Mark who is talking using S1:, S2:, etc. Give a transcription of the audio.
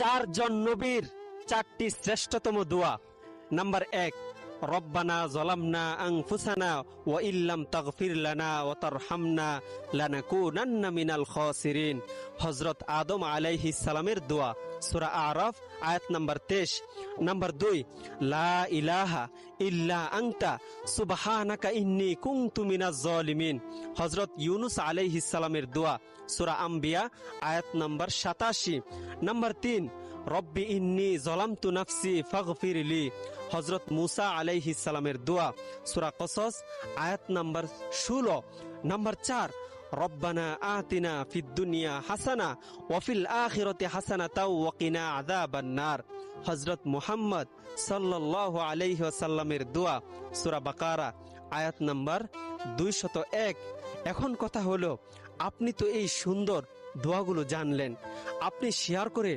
S1: চারজন নবীর চারটি শ্রেষ্ঠতম দোয়া। নাম্বার 1, রব্বানা যালামনা আনফুসানা ওয়া ইল্লাম তাগফির লানা ওয়া তারহামনা লানাকুনান্না মিনাল খাসিরিন। হযরত আদম আলাইহিস সালামের দোয়া, সূরা আরাফ আয়াত নাম্বার 23। নাম্বার 2, লা ইলাহা ইল্লা আনতা সুবহানাকা ইন্নী কুনতু মিনাজ জালিমিন। হযরত ইউনুস আলাইহিস সালামের দোয়া, সূরা আম্বিয়া আয়াত নাম্বার 87। নাম্বার 3, রব্বি ইন্নী যালামতু নাফসি ফাগফিরলি। হযরত মুসা আলাইহিস সালামের দোয়া, সূরা কসস আয়াত নাম্বার 16। নাম্বার 4, রব্বানা আতিনা ফিদ দুনিয়া হাসানা ওয়া ফিল আখিরাতি হাসানাতাও ওয়া কিনা আযাবান নার। হযরত মুহাম্মদ সাল্লাল্লাহু আলাইহি ওয়াসাল্লামের দোয়া, সূরা বাকারা আয়াত নাম্বার 201। এখন কথা হলো, আপনি তো এই সুন্দর দোয়াগুলো জানলেন, আপনি শেয়ার করে